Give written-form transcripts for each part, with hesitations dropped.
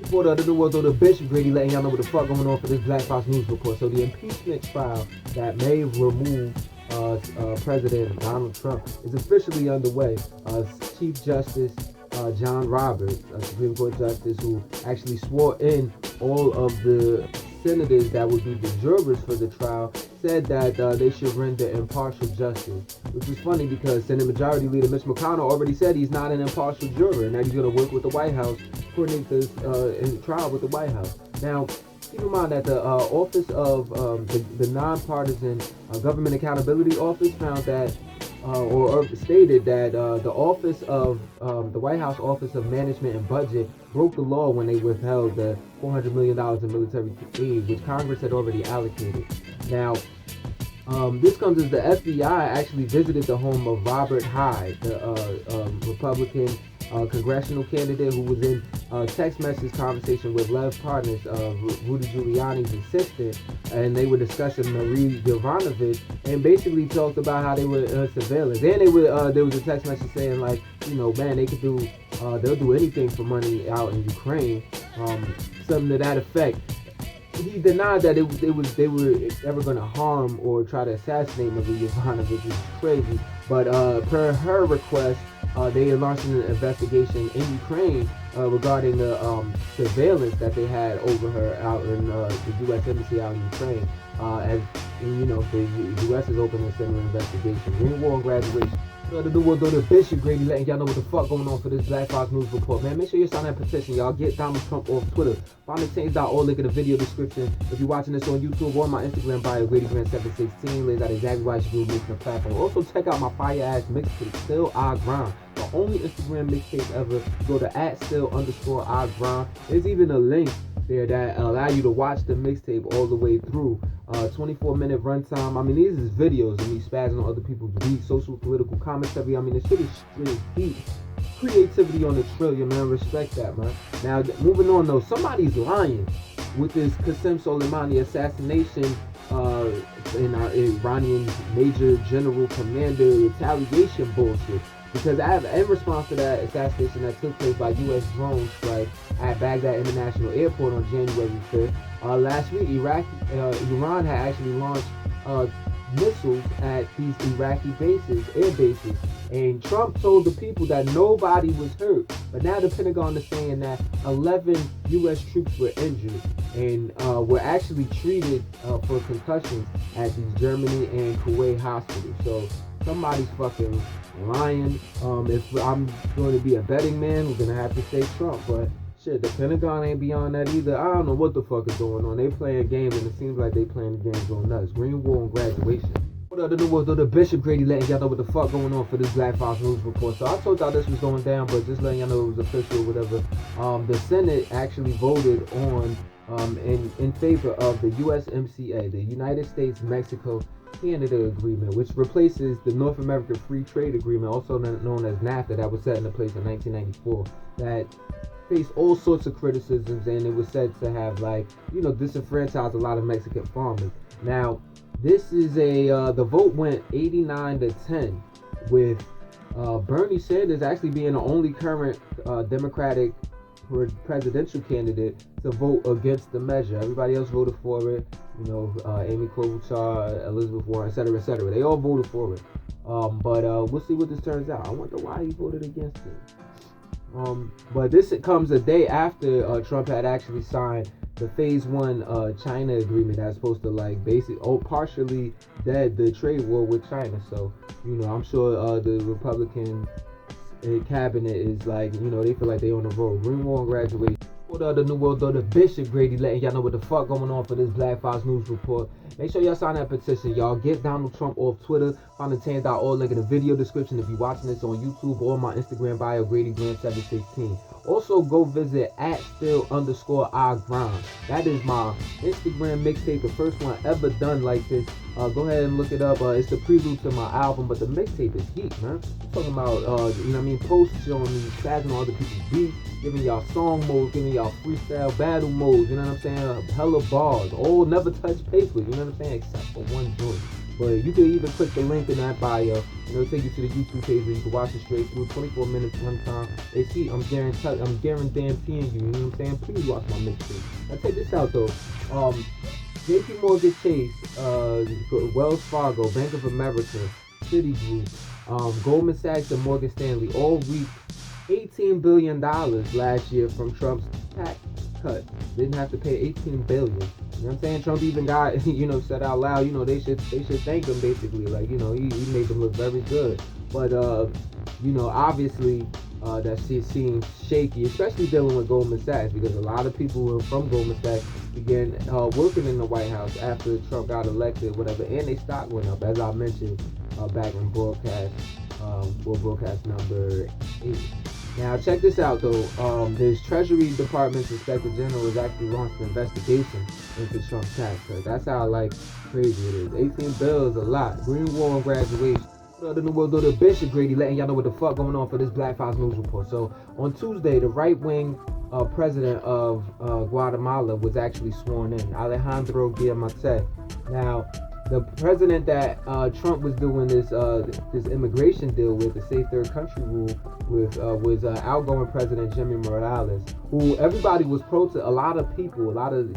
Report of the world, the Bishop Grady letting y'all know what the fuck going on for this Black Fox News Report. So the impeachment trial that may remove President Donald Trump is officially underway. Chief Justice John Roberts, a Supreme Court Justice who actually swore in all of the senators that would be the jurors for the trial, said that they should render impartial justice, which is funny because Senate Majority Leader Mitch McConnell already said he's not an impartial juror and that he's going to work with the White House, coordinate this in the trial with the White House. Now, keep in mind that the Office of the Nonpartisan Government Accountability Office found that, or stated that the Office of the White House Office of Management and Budget broke the law when they withheld the $400 million in military aid, which Congress had already allocated. Now, this comes as the FBI actually visited the home of Robert Hyde, the Republican congressional candidate who was in text message conversation with Lev Partners, Rudy Giuliani's assistant, and they were discussing Marie Yovanovitch, and basically talked about how they were surveillance. And there was a text message saying like, you know, man, they could do, they'll do anything for money out in Ukraine, something to that effect. He denied that they were ever going to harm or try to assassinate Marie Yovanovitch, which is crazy. But per her request, they launched an investigation in Ukraine regarding the surveillance that they had over her out in the U.S. Embassy out in Ukraine. As you know, the U.S. is opening a similar investigation. Green War on Graduation. The Bishop Grady letting y'all know what the fuck going on for this Black Fox News Report. Man, make sure you sign that petition, y'all. Get Donald Trump off Twitter. Find the change.org link in the video description. If you're watching this on YouTube or my Instagram bio, GradyGrant716, lays out exactly why you should be making the platform. Also, check out my fire-ass mixtape, Still I Grind. The only Instagram mixtape ever. Go to @still_I Grind. There's even a link there that allow you to watch the mixtape all the way through. 24-minute runtime. I mean, these is videos of me spazzing on other people's beats, social, political commentary. I mean, the shit is straight deep. Creativity on the trillion, man. Respect that, man. Now, moving on though, somebody's lying with this Qasem Soleimani assassination in our Iranian major general commander retaliation bullshit. Because in response to that assassination that took place by U.S. drone strike at Baghdad International Airport on January 5th, last week, Iran had actually launched missiles at these Iraqi bases, air bases. And Trump told the people that nobody was hurt. But now the Pentagon is saying that 11 U.S. troops were injured and were actually treated for concussions at these Germany and Kuwait hospitals. So somebody's fucking lying. If I'm going to be a betting man, we're going to have to say Trump. But shit, the Pentagon ain't beyond that either. I don't know what the fuck is going on. They playing games and it seems like they playing the games going nuts. Green War on Graduation. What up, the Bishop Grady letting y'all know what the fuck going on for this Black Fox News Report. So I told y'all this was going down, but just letting y'all know it was official or whatever. The Senate actually voted on in favor of the USMCA, the United States-Mexico Canada Agreement, which replaces the North American Free Trade Agreement, also known as NAFTA, that was set into place in 1994, that faced all sorts of criticisms, and it was said to have, like, you know, disenfranchised a lot of Mexican farmers. Now, this is the vote went 89-10, with Bernie Sanders actually being the only current Democratic presidential candidate to vote against the measure. Everybody else voted for it. You know, Amy Klobuchar, Elizabeth Warren, etc., etc. They all voted for it. But we'll see what this turns out. I wonder why he voted against it. But this comes a day after Trump had actually signed the Phase 1 China agreement that's supposed to, like, basically partially dead the trade war with China. So, you know, I'm sure the Republican cabinet is like, you know, they feel like they on the road. Green War on Graduation. What up, the New World, the Bishop Grady letting y'all know what the fuck going on for this Black Fox News Report. Make sure y'all sign that petition, y'all. Get Donald Trump off Twitter. Find the change.org link in the video description if you're watching this on YouTube or my Instagram bio, GradyGrant716. Also, go visit @still_I Grind. That is my Instagram mixtape, the first one ever done like this. Go ahead and look it up. It's the prelude to my album, but the mixtape is heat, man. I'm talking about, you know what I mean, posts showing me, spazzing on other people's beats, giving y'all song modes, giving y'all freestyle battle modes, you know what I'm saying? Hella bars, all never touch paper, you know what I'm saying? Except for one joint. But you can even click the link in that bio, and it'll take you to the YouTube page where you can watch it straight through. 24 minutes runtime. They see I'm guaranteeing you. You know what I'm saying? Please watch my mixtape. Now check this out though. J.P. Morgan Chase, Wells Fargo, Bank of America, Citigroup, Goldman Sachs, and Morgan Stanley all reaped $18 billion last year from Trump's tax cut. Didn't have to pay $18 billion. You know what I'm saying? Trump even got, said out loud, they should thank him basically. Like, he made them look very good. But, obviously, that shit seems shaky, especially dealing with Goldman Sachs, because a lot of people who are from Goldman Sachs began working in the White House after Trump got elected, whatever, and they stock went up, as I mentioned back in broadcast number 8. Now check this out though. This Treasury Department's Inspector General has actually launched an investigation into Trump's tax cut. That's how crazy it is. 18 bills a lot. Green Wall and graduation. The New World Order Bishop Grady letting y'all know what the fuck going on for this Black Fox News Report. So on Tuesday, the right-wing president of Guatemala was actually sworn in, Alejandro Guillamate. Now, the president that Trump was doing this immigration deal with, the Safe Third Country rule with, was outgoing President Jimmy Morales, who everybody was a lot of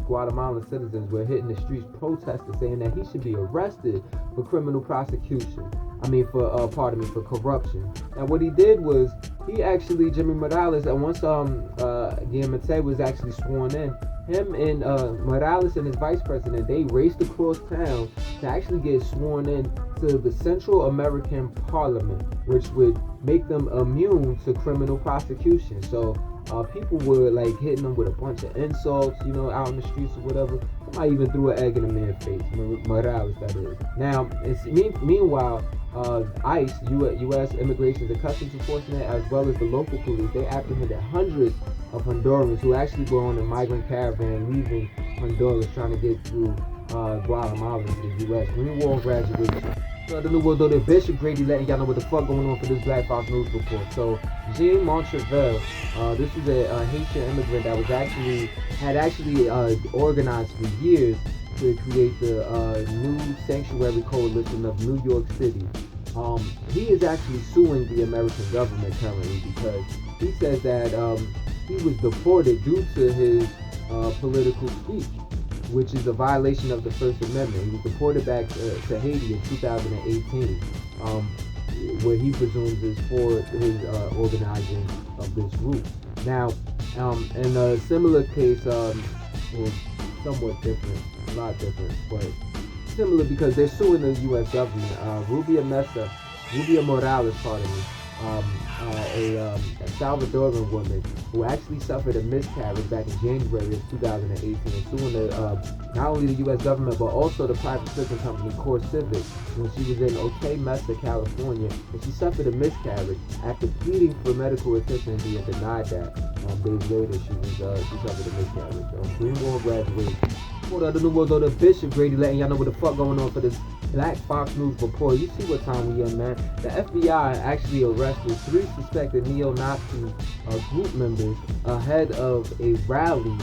Guatemalan citizens were hitting the streets protesting, saying that he should be arrested for criminal prosecution. For corruption. And what he did was, Jimmy Morales, and once Guillamate was actually sworn in, him and Morales and his vice president, they raced across town to actually get sworn in to the Central American Parliament, which would make them immune to criminal prosecution. So people were hitting them with a bunch of insults, out in the streets or whatever. Somebody even threw an egg in the man's face, Morales, that is. Now, meanwhile, ICE, U.S. Immigration and Customs Enforcement, as well as the local police, they apprehended hundreds of Hondurans who actually were on a migrant caravan leaving Honduras trying to get through Guatemala to the U.S. Green Wall graduation. So the New World Order Bishop Grady letting y'all know what the fuck going on for this Black Fox News Report. So Jean Montrevel, this is a Haitian immigrant that had actually organized for years to create the new sanctuary coalition of New York City. He is actually suing the American government currently because he says that he was deported due to his political speech, which is a violation of the First Amendment. He was deported back to Haiti in 2018, where he presumes is for his organizing of this group. Now, in a similar case, somewhat different, a lot different, but similar because they're suing the U.S. government. Rubia Morales, a Salvadoran woman who actually suffered a miscarriage back in January of 2018, suing not only the U.S. government but also the private prison company CoreCivic when she was in Otay Mesa, California, and she suffered a miscarriage. After pleading for medical attention, he had denied that. Days later, she suffered a miscarriage. Green Wall graduation. The New World Order Bishop Grady letting y'all know what the fuck going on for this Black Fox News Report. You see what time we in, man. The FBI actually arrested 3 suspected neo-Nazi group members ahead of a rally,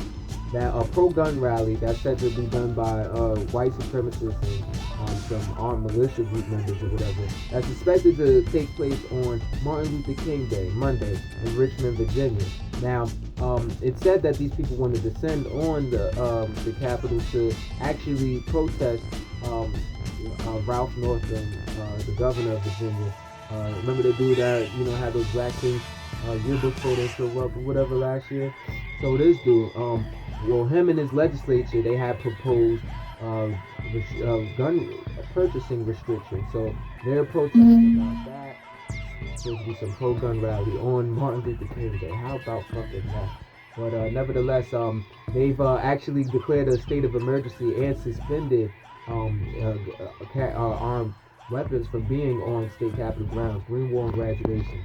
a pro-gun rally that's said to be done by white supremacists and some armed militia group members or whatever. That's expected to take place on Martin Luther King Day, Monday, in Richmond, Virginia. Now, it said that these people wanted to descend on the Capitol to actually protest Ralph Northam, the governor of Virginia. Remember the dude that had those black things, yearbook photos show up or whatever last year? So this dude, him and his legislature, they had proposed gun purchasing restrictions. So they're protesting about that. Supposed to be some pro-gun rally on Martin Luther King Day. How about fucking that? But nevertheless, they've actually declared a state of emergency and suspended armed weapons from being on state capitol grounds. Green Wall graduation.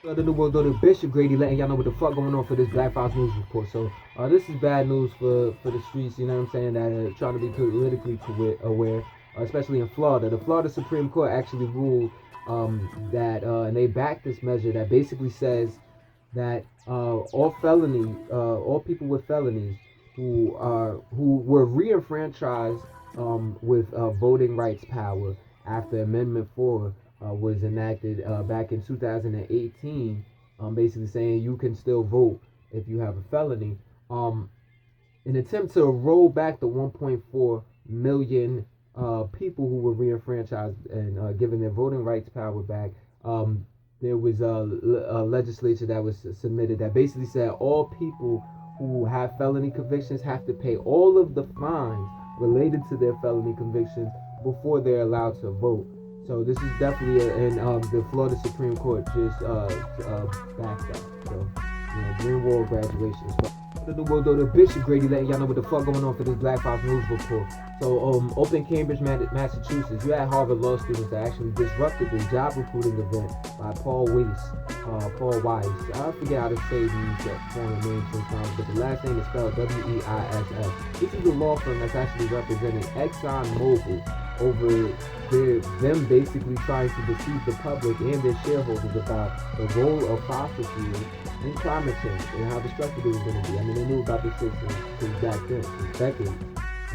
The New World Order Bishop Grady letting y'all know what the fuck going on for this Black Fox News Report. So this is bad news for the streets, you know what I'm saying, that are trying to be politically aware, especially in Florida. The Florida Supreme Court actually ruled that, and they backed this measure that basically says that all people with felonies who were re-enfranchised with voting rights power after Amendment 4 was enacted back in 2018, basically saying you can still vote if you have a felony. An attempt to roll back the 1.4 million people who were reenfranchised and given their voting rights power back. There was a legislation that was submitted that basically said all people who have felony convictions have to pay all of the fines related to their felony convictions before they're allowed to vote. So this is definitely, and the Florida Supreme Court just backed up. So, Green Wall graduation. The world, though, the Bishop Grady letting y'all know what the fuck going on for this Black Fox News report. So, Open Cambridge, Massachusetts. You had Harvard law students that actually disrupted the job recruiting event by Paul Weiss. I forget how to say these foreign names sometimes, but the last name is spelled W-E-I-S-S. This is a law firm that's actually representing ExxonMobil over them basically trying to deceive the public and their shareholders about the role of fossil fuels in climate change and how destructive it was going to be. I mean, they knew about this shit since back then, since decades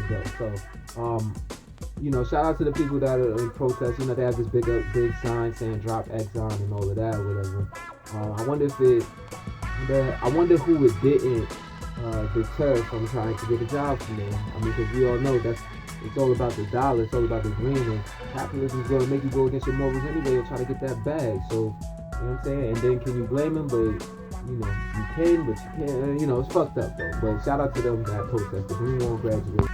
ago. So, shout out to the people that are in protest. They have this big sign saying "Drop Exxon" and all of that, or whatever. I wonder who it didn't deter from trying to get a job from there. I mean, because we all know it's all about the dollar, it's all about the green, and capitalism is going to make you go against your morals anyway and try to get that bag. So, you know what I'm saying? And then can you blame them? But, you can, but you can't. It's fucked up, though. But shout out to them that protest. The Green Wall graduate.